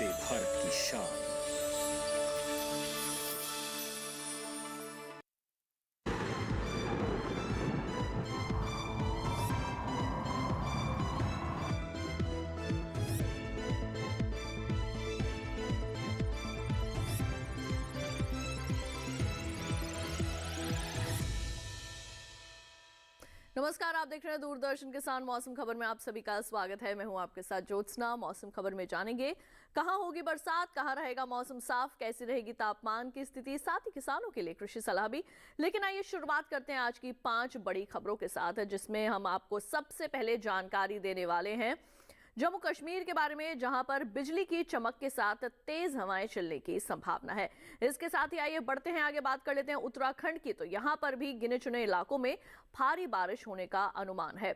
वंदे भारत की शान। नमस्कार, आप देख रहे हैं दूरदर्शन किसान मौसम खबर में आप सभी का स्वागत है। मैं हूं आपके साथ ज्योत्सना। मौसम खबर में जानेंगे कहां होगी बरसात, कहां रहेगा मौसम साफ, कैसी रहेगी तापमान की स्थिति, साथ ही किसानों के लिए कृषि सलाह भी। लेकिन आइए शुरुआत करते हैं आज की 5 बड़ी खबरों के साथ, जिसमें हम आपको सबसे पहले जानकारी देने वाले हैं जम्मू कश्मीर के बारे में, जहां पर बिजली की चमक के साथ तेज हवाएं चलने की संभावना है। इसके साथ ही आइए बढ़ते हैं आगे, बात कर लेते हैं उत्तराखंड की। तो यहां पर भी गिने चुने इलाकों में भारी बारिश होने का अनुमान है।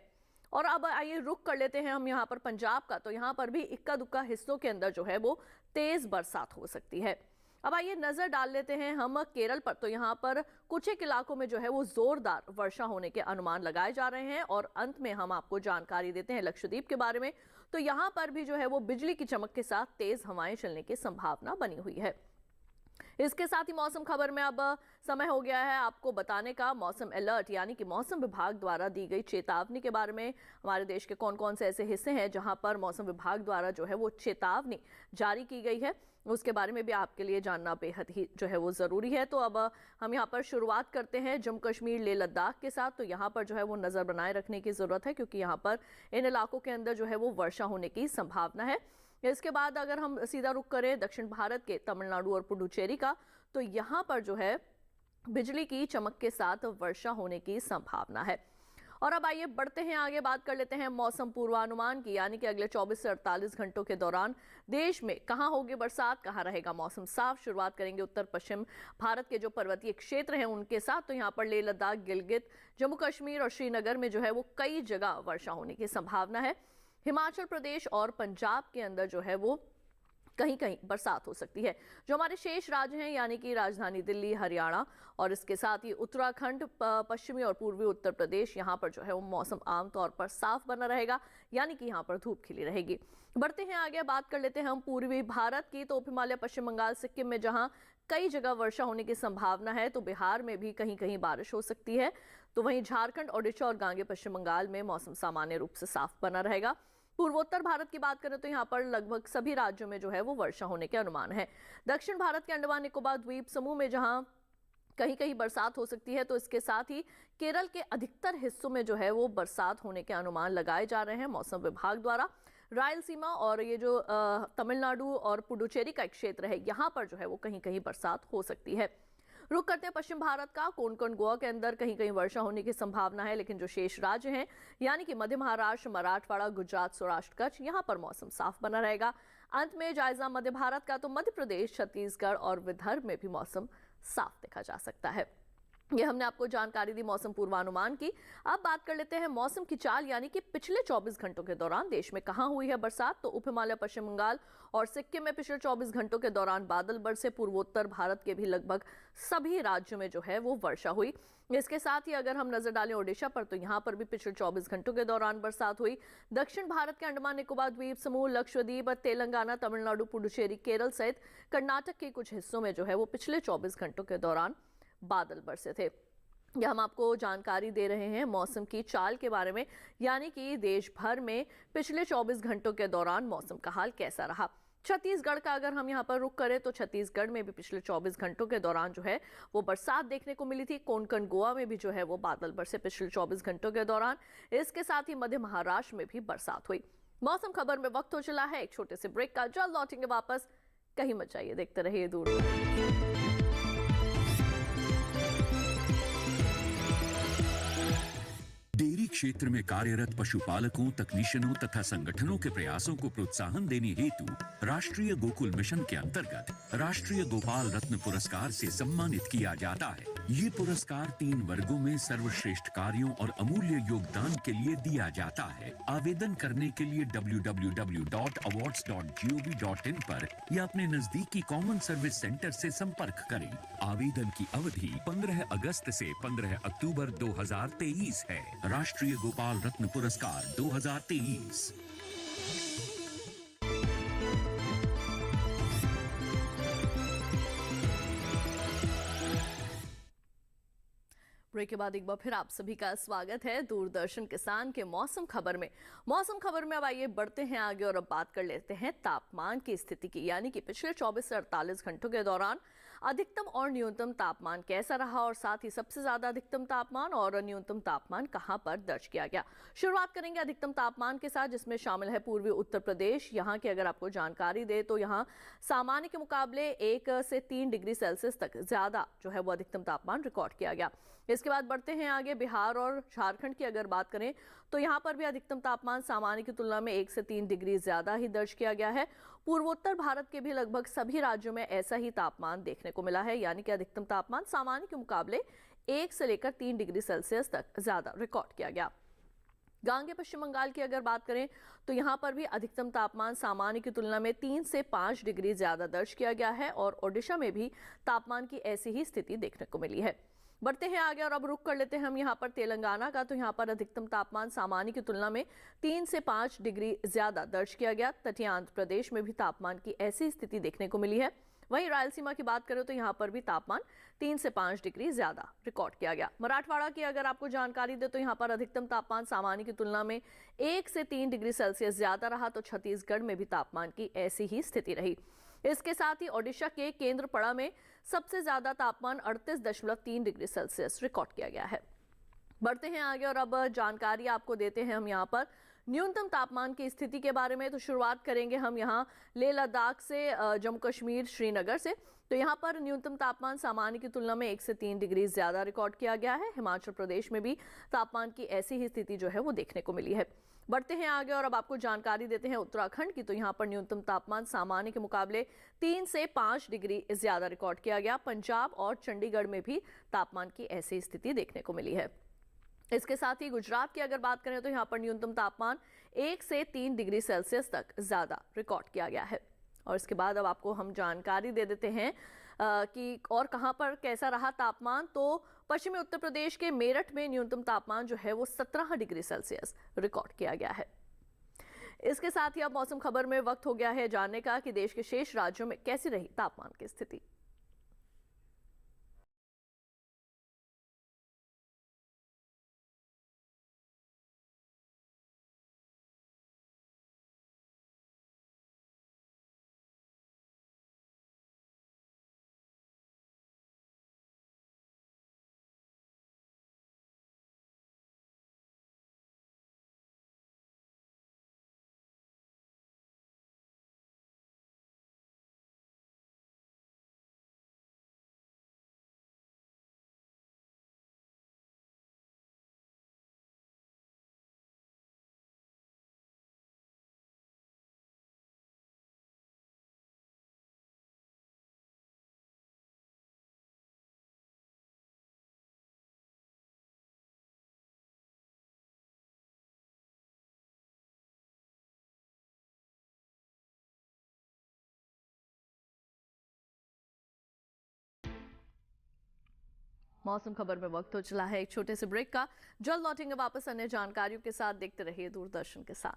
और अब आइए रुक कर लेते हैं हम यहां पर पंजाब का। तो यहां पर भी इक्का दुक्का हिस्सों के अंदर जो है वो तेज बरसात हो सकती है। अब आइए नजर डाल लेते हैं हम केरल पर। तो यहाँ पर कुछ एक इलाकों में जो है वो जोरदार वर्षा होने के अनुमान लगाए जा रहे हैं। और अंत में हम आपको जानकारी देते हैं लक्षद्वीप के बारे में। तो यहाँ पर भी जो है वो बिजली की चमक के साथ तेज हवाएं चलने की संभावना बनी हुई है। इसके साथ ही मौसम खबर में अब समय हो गया है आपको बताने का मौसम अलर्ट, यानी कि मौसम विभाग द्वारा दी गई चेतावनी के बारे में। हमारे देश के कौन कौन से ऐसे हिस्से हैं जहां पर मौसम विभाग द्वारा जो है वो चेतावनी जारी की गई है, उसके बारे में भी आपके लिए जानना बेहद ही जो है वो जरूरी है। तो अब हम यहाँ पर शुरुआत करते हैं जम्मू कश्मीर लेह लद्दाख के साथ। तो यहाँ पर जो है वो नजर बनाए रखने की जरूरत है, क्योंकि यहाँ पर इन इलाकों के अंदर जो है वो वर्षा होने की संभावना है। इसके बाद अगर हम सीधा रुख करें दक्षिण भारत के तमिलनाडु और पुडुचेरी का, तो यहाँ पर जो है बिजली की चमक के साथ वर्षा होने की संभावना है। और अब आइए बढ़ते हैं आगे, बात कर लेते हैं मौसम पूर्वानुमान की, यानी कि अगले 24 से 48 घंटों के दौरान देश में कहां होगी बरसात, कहां रहेगा मौसम साफ। शुरुआत करेंगे उत्तर पश्चिम भारत के जो पर्वतीय क्षेत्र हैं उनके साथ। तो यहाँ पर लेह लद्दाख, गिलगित, जम्मू कश्मीर और श्रीनगर में जो है वो कई जगह वर्षा होने की संभावना है। हिमाचल प्रदेश और पंजाब के अंदर जो है वो कहीं कहीं बरसात हो सकती है। जो हमारे शेष राज्य हैं, यानी कि राजधानी दिल्ली, हरियाणा और इसके साथ ही उत्तराखंड, पश्चिमी और पूर्वी उत्तर प्रदेश, यहाँ पर जो है वो मौसम आमतौर पर साफ बना रहेगा, यानी कि यहाँ पर धूप खिली रहेगी। बढ़ते हैं आगे, बात कर लेते हैं हम पूर्वी भारत की। तो उप हिमालय, पश्चिम बंगाल, सिक्किम में जहां कई जगह वर्षा होने की संभावना है, तो बिहार में भी कहीं कहीं बारिश हो सकती है। तो वहीं झारखंड, ओडिशा और गांगे पश्चिम बंगाल में मौसम सामान्य रूप से साफ बना रहेगा। पूर्वोत्तर भारत की बात करें तो यहाँ पर लगभग सभी राज्यों में जो है वो वर्षा होने के अनुमान है। दक्षिण भारत के अंडमान निकोबार द्वीप समूह में जहां कहीं कहीं बरसात हो सकती है, तो इसके साथ ही केरल के अधिकतर हिस्सों में जो है वो बरसात होने के अनुमान लगाए जा रहे हैं मौसम विभाग द्वारा। रायलसीमा और ये जो तमिलनाडु और पुडुचेरी का एक क्षेत्र है, यहाँ पर जो है वो कहीं कहीं बरसात हो सकती है। रुक करते हैं पश्चिम भारत का। कोंकण, गोवा के अंदर कहीं कहीं वर्षा होने की संभावना है, लेकिन जो शेष राज्य हैं, यानी कि मध्य महाराष्ट्र, मराठवाड़ा, गुजरात, सौराष्ट्र, कच्छ, यहाँ पर मौसम साफ बना रहेगा। अंत में जायजा मध्य भारत का। तो मध्य प्रदेश, छत्तीसगढ़ और विदर्भ में भी मौसम साफ देखा जा सकता है। ये हमने आपको जानकारी दी मौसम पूर्वानुमान की। अब बात कर लेते हैं मौसम की चाल, यानी कि पिछले 24 घंटों के दौरान देश में कहां हुई है बरसात। तो उप हिमालय, पश्चिम बंगाल और सिक्किम में पिछले 24 घंटों के दौरान बादल बरसे। पूर्वोत्तर भारत के भी लगभग सभी राज्यों में जो है वो वर्षा हुई। इसके साथ ही अगर हम नजर डालें ओडिशा पर, तो यहाँ पर भी पिछले 24 घंटों के दौरान बरसात हुई। दक्षिण भारत के अंडमान निकोबार द्वीप समूह, लक्षद्वीप, तेलंगाना, तमिलनाडु, पुडुचेरी, केरल सहित कर्नाटक के कुछ हिस्सों में जो है वो पिछले 24 घंटों के दौरान बादल बरसे थे। यह हम आपको जानकारी दे रहे हैं मौसम की चाल के बारे में, यानी कि देश भर में पिछले 24 घंटों के दौरान मौसम का हाल कैसा रहा। छत्तीसगढ़ का अगर हम यहाँ पर रुक करें, तो छत्तीसगढ़ में भी पिछले 24 घंटों के दौरान जो है वो बरसात देखने को मिली थी। कोंकण, गोवा में भी जो है वो बादल बरसे पिछले 24 घंटों के दौरान। इसके साथ ही मध्य महाराष्ट्र में भी बरसात हुई। मौसम खबर में वक्त हो चला है एक छोटे से ब्रेक का। जल्द लौटेंगे वापस, कहीं मत जाइए, देखते रहिए दूर। डेयरी क्षेत्र में कार्यरत पशुपालकों, तकनीशियनों तथा संगठनों के प्रयासों को प्रोत्साहन देने हेतु राष्ट्रीय गोकुल मिशन के अंतर्गत राष्ट्रीय गोपाल रत्न पुरस्कार से सम्मानित किया जाता है। ये पुरस्कार 3 वर्गों में सर्वश्रेष्ठ कार्यों और अमूल्य योगदान के लिए दिया जाता है। आवेदन करने के लिए www.awards.gov.in पर या अपने नजदीकी कॉमन सर्विस सेंटर से संपर्क करें। आवेदन की अवधि 15 अगस्त से 15 अक्टूबर 2023 है। राष्ट्रीय गोपाल रत्न पुरस्कार 2023। ब्रेक के बाद एक बार फिर आप सभी का स्वागत है दूरदर्शन किसान के मौसम खबर में। मौसम खबर में अब आइए बढ़ते हैं आगे और अब बात कर लेते हैं तापमान की स्थिति की, यानी कि पिछले 24 से 48 घंटों के दौरान अधिकतम और न्यूनतम तापमान कैसा रहा और साथ ही सबसे ज्यादा अधिकतम तापमान और न्यूनतम तापमान कहां पर दर्ज किया गया। शुरुआत करेंगे अधिकतम तापमान के साथ, जिसमें शामिल है पूर्वी उत्तर प्रदेश। यहाँ की अगर आपको जानकारी दे तो यहाँ सामान्य के मुकाबले 1 से 3 डिग्री सेल्सियस तक ज्यादा जो है वो अधिकतम तापमान रिकॉर्ड किया गया। इसके बाद बढ़ते हैं आगे बिहार और झारखंड की अगर बात करें तो यहाँ पर भी अधिकतम तापमान सामान्य की तुलना में 1 से 3 डिग्री ज्यादा ही दर्ज किया गया है। पूर्वोत्तर भारत के भी लगभग सभी राज्यों में ऐसा ही तापमान देखने को मिला है, यानी कि अधिकतम तापमान सामान्य के मुकाबले 1 से लेकर 3 डिग्री सेल्सियस तक ज्यादा रिकॉर्ड किया गया। गांगे पश्चिम बंगाल की अगर बात करें तो यहाँ पर भी अधिकतम तापमान सामान्य की तुलना में 3 से 5 डिग्री ज्यादा दर्ज किया गया है और ओडिशा में भी तापमान की ऐसी ही स्थिति देखने को मिली है। बढ़ते हैं आगे और अब रुक कर लेते हैं हम यहाँ पर तेलंगाना का। तो यहाँ पर अधिकतम तापमान सामान्य की तुलना में 3 से 5 डिग्री ज्यादा दर्ज किया गया। तटीय आंध्र प्रदेश में भी तापमान की ऐसी स्थिति देखने को मिली है। वहीं रायलसीमा की बात करें तो यहाँ पर भी तापमान 3 से 5 डिग्री ज्यादा रिकॉर्ड किया गया। मराठवाड़ा की अगर आपको जानकारी दे तो यहाँ पर अधिकतम तापमान सामान्य की तुलना में 1 से 3 डिग्री सेल्सियस ज्यादा रहा, तो छत्तीसगढ़ में भी तापमान की ऐसी ही स्थिति रही। इसके साथ ही ओडिशा के केंद्रपड़ा में सबसे ज्यादा तापमान 38.3 डिग्री सेल्सियस रिकॉर्ड किया गया है। बढ़ते हैं आगे और अब जानकारी आपको देते हैं हम यहाँ पर न्यूनतम तापमान की स्थिति के बारे में। तो शुरुआत करेंगे हम यहाँ लेह लद्दाख से, जम्मू कश्मीर श्रीनगर से। तो यहाँ पर न्यूनतम तापमान सामान्य की तुलना में 1 से 3 डिग्री ज्यादा रिकॉर्ड किया गया है। हिमाचल प्रदेश में भी तापमान की ऐसी ही स्थिति जो है वो देखने को मिली है। बढ़ते हैं आगे और अब आपको जानकारी देते हैं उत्तराखंड की। तो यहाँ पर न्यूनतम तापमान सामान्य के मुकाबले 3 से 5 डिग्री ज्यादा रिकॉर्ड किया गया। पंजाब और चंडीगढ़ में भी तापमान की ऐसी स्थिति देखने को मिली है। इसके साथ ही गुजरात की अगर बात करें तो यहाँ पर न्यूनतम तापमान 1 से 3 डिग्री सेल्सियस तक ज्यादा रिकॉर्ड किया गया है। और इसके बाद अब आपको हम जानकारी दे देते हैं कि और कहां पर कैसा रहा तापमान। तो पश्चिमी उत्तर प्रदेश के मेरठ में न्यूनतम तापमान जो है वो 17 डिग्री सेल्सियस रिकॉर्ड किया गया है। इसके साथ ही अब मौसम खबर में वक्त हो गया है जानने का कि देश के शेष राज्यों में कैसी रही तापमान की स्थिति। मौसम खबर में वक्त हो चला है एक छोटे से ब्रेक का। जल्द लौटेंगे वापस अन्य जानकारियों के साथ। देखते रहिए दूरदर्शन के साथ।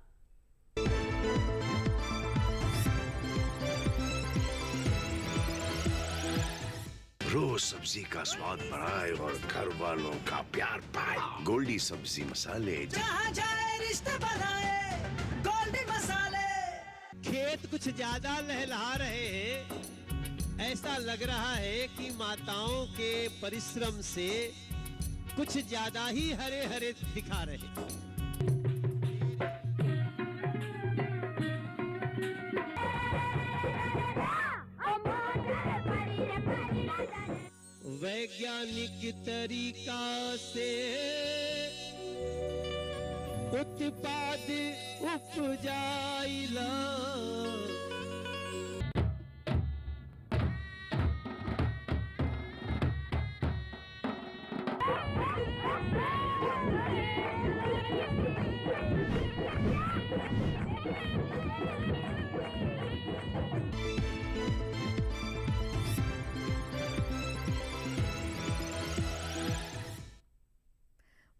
रोज सब्जी का स्वाद बढ़ाए और घर वालों का प्यार पाए। गोल्डी सब्जी मसाले, जहाँ जाए रिश्ते बनाए गोल्डी मसाले। खेत कुछ ज्यादा लहलहा रहे हैं, ऐसा लग रहा है कि माताओं के परिश्रम से कुछ ज्यादा ही हरे हरे दिखा रहे हैं। वैज्ञानिक तरीका से उत्पाद उपजाइला,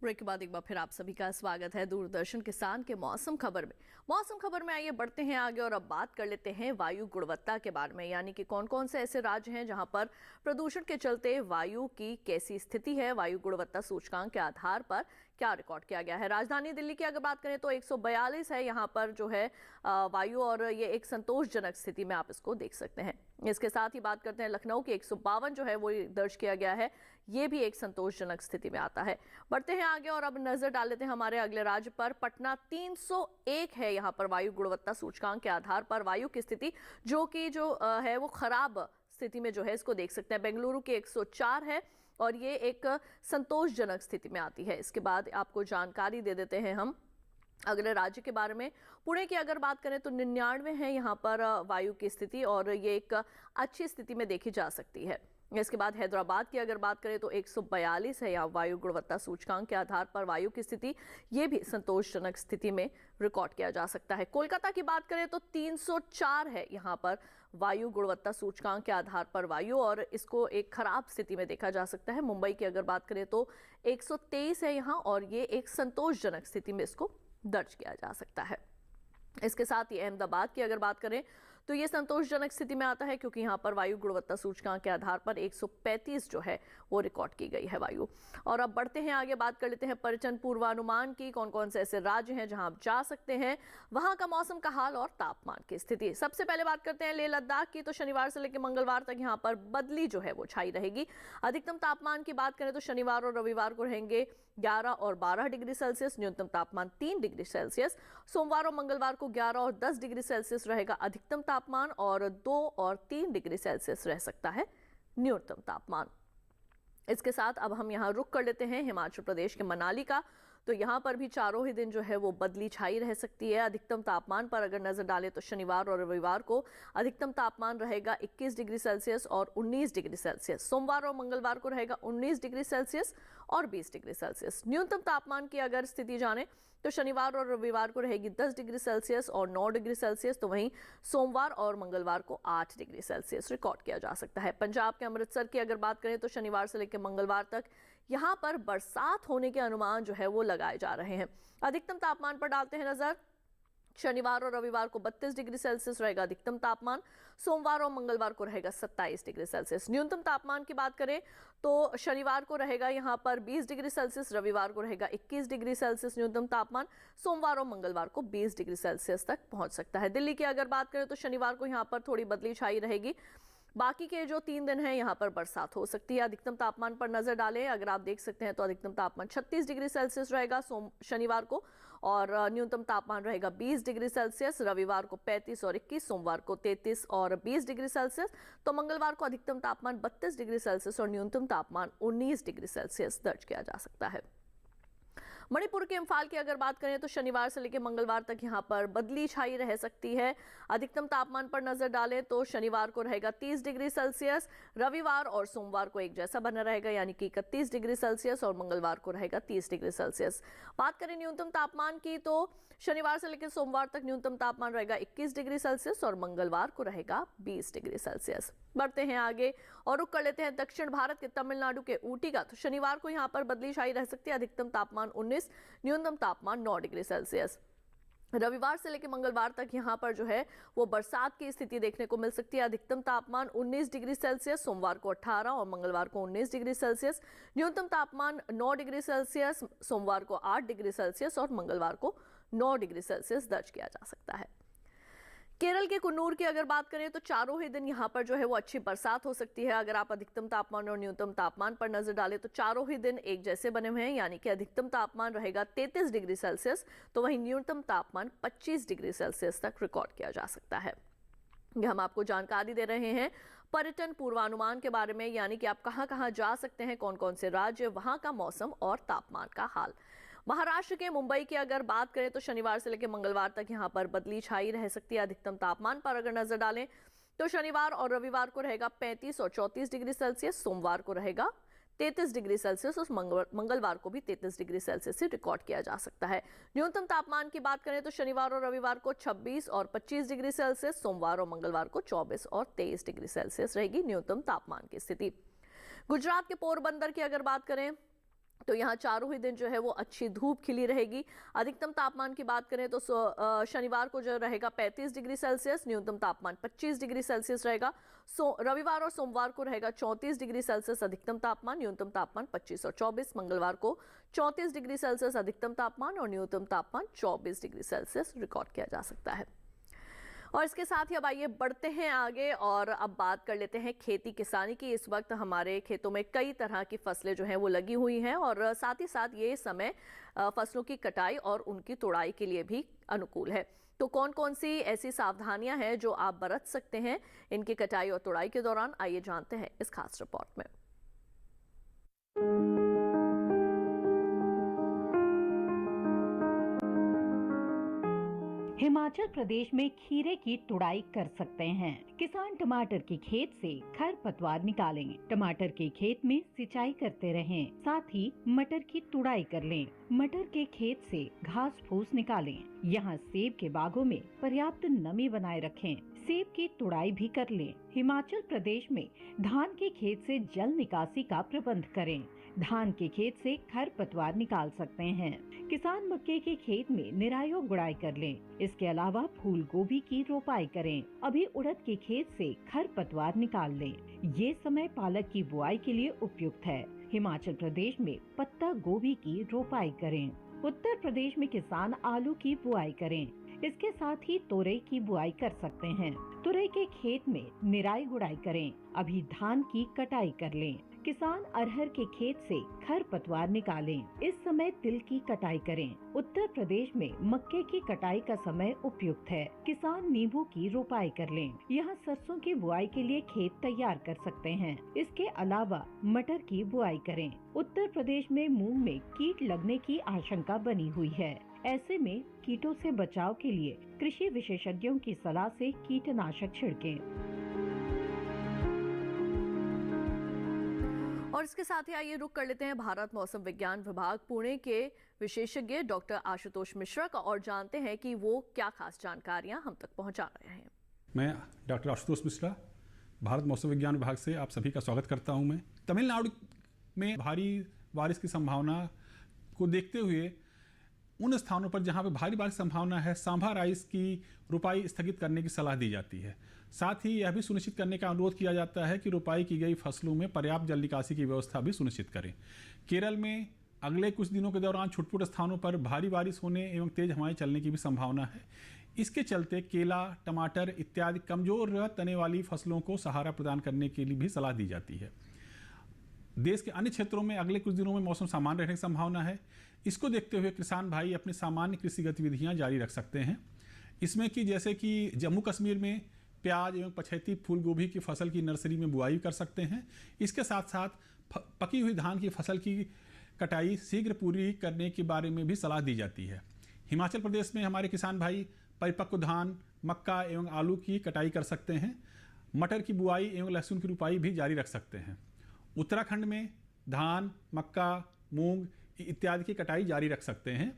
ब्रेक के बाद एक बार फिर आप सभी का स्वागत है दूरदर्शन किसान के मौसम खबर में। मौसम खबर में आइए बढ़ते हैं आगे और अब बात कर लेते हैं वायु गुणवत्ता के बारे में, यानी कि कौन कौन से ऐसे राज्य हैं जहां पर प्रदूषण के चलते वायु की कैसी स्थिति है, वायु गुणवत्ता सूचकांक के आधार पर क्या रिकॉर्ड किया गया है। राजधानी दिल्ली की अगर बात करें तो 142 है यहाँ पर जो है वायु, और ये एक संतोषजनक स्थिति में आप इसको देख सकते हैं। इसके साथ ही बात करते हैं लखनऊ की 152 जो है वो दर्ज किया गया है, ये भी एक संतोषजनक स्थिति में आता है। बढ़ते हैं आगे और अब नजर डाल लेते हैं हमारे अगले राज्य पर। पटना 301 है यहाँ पर वायु गुणवत्ता सूचकांक के आधार पर वायु की स्थिति, जो कि है वो खराब स्थिति में जो है इसको देख सकते हैं। बेंगलुरु की 104 है और ये एक संतोषजनक स्थिति में आती है। इसके बाद आपको जानकारी दे देते हैं हम अगले राज्य के बारे में। पुणे की अगर बात करें तो 99 है यहाँ पर वायु की स्थिति और ये एक अच्छी स्थिति में देखी जा सकती है। इसके बाद हैदराबाद की अगर बात करें तो 142 है यहाँ वायु गुणवत्ता सूचकांक के आधार पर वायु की स्थिति, ये भी संतोषजनक स्थिति में रिकॉर्ड किया जा सकता है। कोलकाता की बात करें तो 304 है यहाँ पर वायु गुणवत्ता सूचकांक के आधार पर वायु, और इसको एक खराब स्थिति में देखा जा सकता है। मुंबई की अगर बात करें तो 123 है यहाँ और ये एक संतोषजनक स्थिति में इसको दर्ज किया जा सकता है। इसके साथ ही अहमदाबाद की अगर बात करें तो ये संतोषजनक स्थिति में आता है, क्योंकि यहाँ पर वायु गुणवत्ता सूचकांक के आधार पर 135 जो है वो रिकॉर्ड की गई है वायु। और अब बढ़ते हैं आगे, बात कर लेते हैं पर्यटन पूर्वानुमान की। कौन कौन से ऐसे राज्य हैं जहां आप जा सकते हैं, वहां का मौसम का हाल और तापमान की स्थिति। सबसे पहले बात करते हैं लेह लद्दाख की। तो शनिवार से लेकर मंगलवार तक यहाँ पर बदली जो है वो छाई रहेगी। अधिकतम तापमान की बात करें तो शनिवार और रविवार को रहेंगे 11 और 12 डिग्री सेल्सियस, न्यूनतम तापमान 3 डिग्री सेल्सियस। सोमवार और मंगलवार को 11 और 10 डिग्री सेल्सियस रहेगा अधिकतम तापमान, और 2 और 3 डिग्री सेल्सियस रह सकता है न्यूनतम तापमान। इसके साथ अब हम यहाँ रुक कर लेते हैं हिमाचल प्रदेश के मनाली का। तो यहाँ पर भी चारों ही दिन जो है वो बदली छाई रह सकती है। अधिकतम तापमान पर अगर नजर डालें तो शनिवार और रविवार को अधिकतम तापमान रहेगा 21 डिग्री सेल्सियस और 19 डिग्री सेल्सियस। सोमवार और मंगलवार को रहेगा 19 डिग्री सेल्सियस और 20 डिग्री सेल्सियस। न्यूनतम तापमान की अगर स्थिति जाने तो शनिवार और रविवार को रहेगी 10 डिग्री सेल्सियस और 9 डिग्री सेल्सियस, तो वहीं सोमवार और मंगलवार को 8 डिग्री सेल्सियस रिकॉर्ड किया जा सकता है। पंजाब के अमृतसर की अगर बात करें तो शनिवार से लेकर मंगलवार तक यहाँ पर बरसात होने के अनुमान जो है वो लगाए जा रहे हैं। अधिकतम तापमान पर डालते हैं नजर। शनिवार और रविवार को 32 डिग्री सेल्सियस रहेगा अधिकतम तापमान, सोमवार और मंगलवार को रहेगा 27 डिग्री सेल्सियस। न्यूनतम तापमान की बात करें तो शनिवार को रहेगा यहाँ पर 20 डिग्री सेल्सियस, रविवार को रहेगा 21 डिग्री सेल्सियस न्यूनतम तापमान, सोमवार और मंगलवार को 20 डिग्री सेल्सियस तक पहुंच सकता है। दिल्ली की अगर बात करें तो शनिवार को यहाँ पर थोड़ी बदली छाई रहेगी। बाकी के जो 3 दिन हैं यहाँ पर बरसात हो सकती है। अधिकतम तापमान पर नजर डालें, अगर आप देख सकते हैं तो अधिकतम तापमान 36 डिग्री सेल्सियस रहेगा शनिवार को, और न्यूनतम तापमान रहेगा 20 डिग्री सेल्सियस। रविवार को 35 और 21, सोमवार को 33 और 20 डिग्री सेल्सियस। तो मंगलवार को अधिकतम तापमान 32 डिग्री सेल्सियस और न्यूनतम तापमान 19 डिग्री सेल्सियस दर्ज किया जा सकता है। मणिपुर के इम्फाल की अगर बात करें तो शनिवार से लेकर मंगलवार तक यहाँ पर बदली छाई रह सकती है। अधिकतम तापमान पर नजर डालें तो शनिवार को रहेगा 30 डिग्री सेल्सियस, रविवार और सोमवार को एक जैसा बना रहेगा यानी कि 31 डिग्री सेल्सियस, और मंगलवार को रहेगा 30 डिग्री सेल्सियस। बात करें न्यूनतम तापमान की तो शनिवार से लेकर सोमवार तक न्यूनतम तापमान रहेगा 21 डिग्री सेल्सियस और मंगलवार को रहेगा 20 डिग्री सेल्सियस। बढ़ते हैं आगे और रुक कर लेते हैं दक्षिण भारत के तमिलनाडु के ऊटी का। तो शनिवार को यहाँ पर बदली छाई रह सकती है। अधिकतम तापमान 19, न्यूनतम तापमान 9 डिग्री सेल्सियस। रविवार से लेकर मंगलवार तक यहाँ पर जो है वो बरसात की स्थिति देखने को मिल सकती है। अधिकतम तापमान 19 डिग्री सेल्सियस, सोमवार को 18 और मंगलवार को 19 डिग्री सेल्सियस। न्यूनतम तापमान 9 डिग्री सेल्सियस, सोमवार को 8 डिग्री सेल्सियस और मंगलवार को 9 डिग्री सेल्सियस दर्ज किया जा सकता है। केरल के कुन्नूर की अगर बात करें तो चारों ही दिन यहाँ पर जो है वो अच्छी बरसात हो सकती है। अगर आप अधिकतम तापमान और न्यूनतम तापमान पर नजर डालें तो चारों ही दिन एक जैसे बने हुए हैं, यानी कि अधिकतम तापमान रहेगा 33 डिग्री सेल्सियस, तो वहीं न्यूनतम तापमान 25 डिग्री सेल्सियस तक रिकॉर्ड किया जा सकता है। हम आपको जानकारी दे रहे हैं पर्यटन पूर्वानुमान के बारे में, यानी कि आप कहां कहां जा सकते हैं, कौन कौन से राज्य, वहां का मौसम और तापमान का हाल। महाराष्ट्र के मुंबई की अगर बात करें तो शनिवार से लेकर मंगलवार तक यहां पर बदली छाई रह सकती है। अधिकतम तापमान पर अगर नजर डालें तो शनिवार और रविवार को रहेगा 35 और 34 डिग्री सेल्सियस, सोमवार को रहेगा 33 डिग्री सेल्सियस और मंगलवार को भी 33 डिग्री सेल्सियस से रिकॉर्ड किया जा सकता है। न्यूनतम तापमान की बात करें तो शनिवार और रविवार को 26 और 25 डिग्री सेल्सियस, सोमवार और मंगलवार को 24 और 23 डिग्री सेल्सियस रहेगी न्यूनतम तापमान की स्थिति। गुजरात के पोरबंदर की अगर बात करें तो यहाँ चारों ही दिन जो है वो अच्छी धूप खिली रहेगी। अधिकतम तापमान की बात करें तो शनिवार को जो रहेगा 35 डिग्री सेल्सियस, न्यूनतम तापमान 25 डिग्री सेल्सियस रहेगा। रविवार और सोमवार को रहेगा 34 डिग्री सेल्सियस अधिकतम तापमान, न्यूनतम तापमान 25 और 24। मंगलवार को 34 डिग्री सेल्सियस अधिकतम तापमान और न्यूनतम तापमान 24 डिग्री सेल्सियस रिकॉर्ड किया जा सकता है। और इसके साथ ही अब आइए बढ़ते हैं आगे और अब बात कर लेते हैं खेती किसानी की। इस वक्त हमारे खेतों में कई तरह की फसलें जो हैं वो लगी हुई हैं और साथ ही साथ ये समय फसलों की कटाई और उनकी तुड़ाई के लिए भी अनुकूल है। तो कौन कौन सी ऐसी सावधानियां हैं जो आप बरत सकते हैं इनकी कटाई और तुड़ाई के दौरान, आइए जानते हैं इस खास रिपोर्ट में। हिमाचल प्रदेश में खीरे की तुड़ाई कर सकते हैं। किसान टमाटर के खेत से खरपतवार निकालें, टमाटर के खेत में सिंचाई करते रहें, साथ ही मटर की तुड़ाई कर लें। मटर के खेत से घास फूस निकालें। यहाँ सेब के बागों में पर्याप्त नमी बनाए रखें, सेब की तुड़ाई भी कर लें। हिमाचल प्रदेश में धान के खेत से जल निकासी का प्रबंध करें। धान के खेत से खरपतवार निकाल सकते हैं। किसान मक्के के खेत में निराई और गुड़ाई कर लें। इसके अलावा फूल गोभी की रोपाई करें। अभी उड़द के खेत से खरपतवार निकाल लें। ये समय पालक की बुआई के लिए उपयुक्त है। हिमाचल प्रदेश में पत्ता गोभी की रोपाई करें। उत्तर प्रदेश में किसान आलू की बुआई करें। इसके साथ ही तोरई की बुआई कर सकते हैं। तोरई के खेत में निराई गुड़ाई करें। अभी धान की कटाई कर लें। किसान अरहर के खेत से खरपतवार निकालें। इस समय तिल की कटाई करें। उत्तर प्रदेश में मक्के की कटाई का समय उपयुक्त है। किसान नींबू की रोपाई कर लें। यहाँ सरसों की बुआई के लिए खेत तैयार कर सकते हैं। इसके अलावा मटर की बुआई करें। उत्तर प्रदेश में मूंग में कीट लगने की आशंका बनी हुई है। ऐसे में कीटों से बचाव के लिए कृषि विशेषज्ञों की सलाह से कीटनाशक छिड़कें। और इसके साथ ही आइए रुक कर लेते हैं भारत मौसम विज्ञान विभाग पुणे के विशेषज्ञ डॉक्टर आशुतोष मिश्रा का और जानते हैं कि वो क्या खास जानकारियां हम तक पहुंचा रहे हैं। मैं डॉक्टर आशुतोष मिश्रा भारत मौसम विज्ञान विभाग से आप सभी का स्वागत करता हूं। मैं तमिलनाडु में भारी बारिश की संभावना को देखते हुए उन स्थानों पर जहां पे भारी बारिश की संभावना है सांभा राइस की रोपाई स्थगित करने की सलाह दी जाती है। साथ ही यह भी सुनिश्चित करने का अनुरोध किया जाता है कि रोपाई की गई फसलों में पर्याप्त जल निकासी की व्यवस्था भी सुनिश्चित करें। केरल में अगले कुछ दिनों के दौरान छुटपुट स्थानों पर भारी बारिश होने एवं तेज हवाएं चलने की भी संभावना है। इसके चलते केला, टमाटर इत्यादि कमजोर तने वाली फसलों को सहारा प्रदान करने के लिए भी सलाह दी जाती है। देश के अन्य क्षेत्रों में अगले कुछ दिनों में मौसम सामान्य रहने की संभावना है। इसको देखते हुए किसान भाई अपनी सामान्य कृषि गतिविधियां जारी रख सकते हैं। इसमें कि जैसे कि जम्मू कश्मीर में प्याज एवं पछेती फूल गोभी की फसल की नर्सरी में बुआई कर सकते हैं। इसके साथ साथ पकी हुई धान की फसल की कटाई शीघ्र पूरी करने के बारे में भी सलाह दी जाती है। हिमाचल प्रदेश में हमारे किसान भाई परिपक्व धान, मक्का एवं आलू की कटाई कर सकते हैं। मटर की बुआई एवं लहसुन की रोपाई भी जारी रख सकते हैं। उत्तराखंड में धान, मक्का, मूंग इत्यादि की कटाई जारी रख सकते हैं।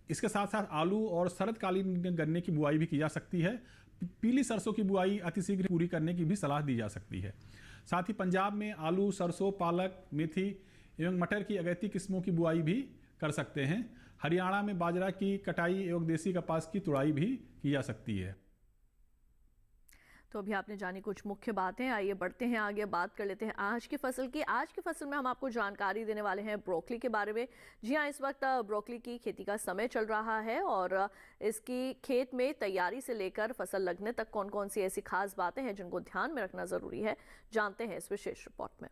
इसके साथ साथ आलू और शरदकालीन गन्ने की बुआई भी की जा सकती है। पीली सरसों की बुआई अतिशीघ्र पूरी करने की भी सलाह दी जा सकती है। साथ ही पंजाब में आलू, सरसों, पालक, मेथी एवं मटर की अगैती किस्मों की बुआई भी कर सकते हैं। हरियाणा में बाजरा की कटाई एवं देसी कपास की तुड़ाई भी की जा सकती है। तो अभी आपने जानी कुछ मुख्य बातें, आइए बढ़ते हैं आगे, बात कर लेते हैं आज की फसल की। आज की फसल में हम आपको जानकारी देने वाले हैं ब्रोकली के बारे में। जी हाँ, इस वक्त ब्रोकली की खेती का समय चल रहा है और इसकी खेत में तैयारी से लेकर फसल लगने तक कौन कौन सी ऐसी खास बातें हैं जिनको ध्यान में रखना जरूरी है, जानते हैं इस विशेष रिपोर्ट में।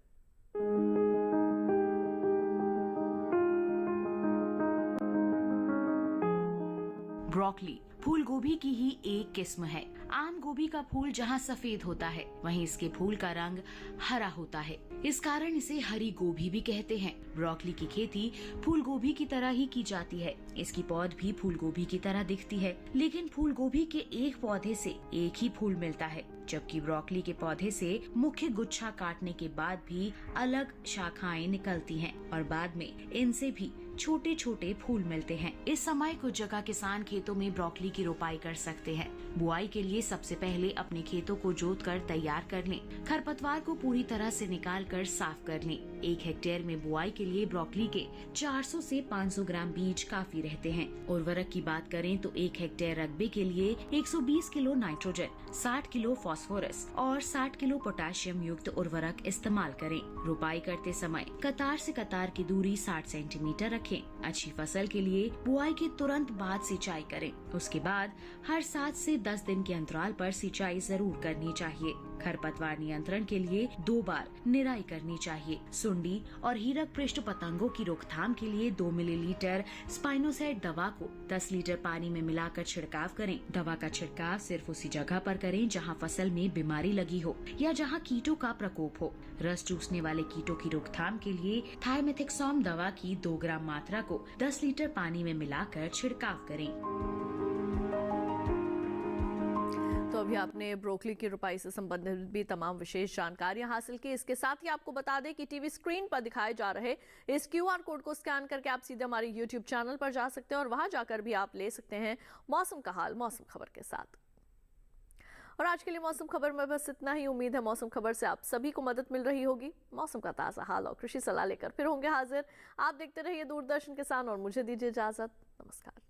ब्रोकली फूल गोभी की ही एक किस्म है। आम गोभी का फूल जहाँ सफेद होता है वहीं इसके फूल का रंग हरा होता है। इस कारण इसे हरी गोभी भी कहते हैं। ब्रोकली की खेती फूल गोभी की तरह ही की जाती है। इसकी पौध भी फूल गोभी की तरह दिखती है, लेकिन फूल गोभी के एक पौधे से एक ही फूल मिलता है, जबकि ब्रोकली के पौधे से मुख्य गुच्छा काटने के बाद भी अलग शाखाएं निकलती हैं और बाद में इनसे भी छोटे छोटे फूल मिलते हैं। इस समय कुछ जगह किसान खेतों में ब्रोकली की रोपाई कर सकते हैं। बुआई के लिए सबसे पहले अपने खेतों को जोत कर तैयार कर लें। खरपतवार को पूरी तरह से निकाल कर साफ कर लें। 1 हेक्टेयर में बुआई के लिए ब्रोकली के 400 से 500 ग्राम बीज काफी रहते हैं। उर्वरक की बात करें तो 1 हेक्टेयर रकबे के लिए 120 किलो नाइट्रोजन, 60 किलो फास्फोरस और 60 किलो पोटेशियम युक्त उर्वरक इस्तेमाल करें। रुपाई करते समय कतार से कतार की दूरी 60 सेंटीमीटर रखें। अच्छी फसल के लिए बुआई के तुरंत बाद सिंचाई करें। उसके बाद हर 7 से 10 दिन के अंतराल पर सिंचाई जरूर करनी चाहिए। खरपतवार नियंत्रण के लिए 2 बार निराई करनी चाहिए। सुंडी और हीरक पृष्ठ पतंगों की रोकथाम के लिए 2 मिलीलीटर स्पाइनोसाइड दवा को 10 लीटर पानी में मिलाकर छिड़काव करें। दवा का छिड़काव सिर्फ उसी जगह पर करें जहां फसल में बीमारी लगी हो या जहां कीटों का प्रकोप हो। रस चूसने वाले कीटों की रोकथाम के लिए थाइमेथिक्सोम दवा की 2 ग्राम मात्रा को 10 लीटर पानी में मिलाकर छिड़काव करें। तो अभी आपने ब्रोकली की रुपाई से संबंधित भी तमाम विशेष जानकारियां हासिल की। इसके साथ ही आपको बता दें कि टीवी स्क्रीन पर दिखाए जा रहे इस QR कोड को स्कैन करके आप सीधे हमारे YouTube चैनल पर जा सकते हैं और वहां जाकर भी आप ले सकते हैं मौसम का हाल मौसम खबर के साथ। और आज के लिए मौसम खबर में बस इतना ही। उम्मीद है मौसम खबर से आप सभी को मदद मिल रही होगी। मौसम का ताजा हाल और कृषि सलाह लेकर फिर होंगे हाजिर। आप देखते रहिए दूरदर्शन किसान और मुझे दीजिए इजाजत। नमस्कार।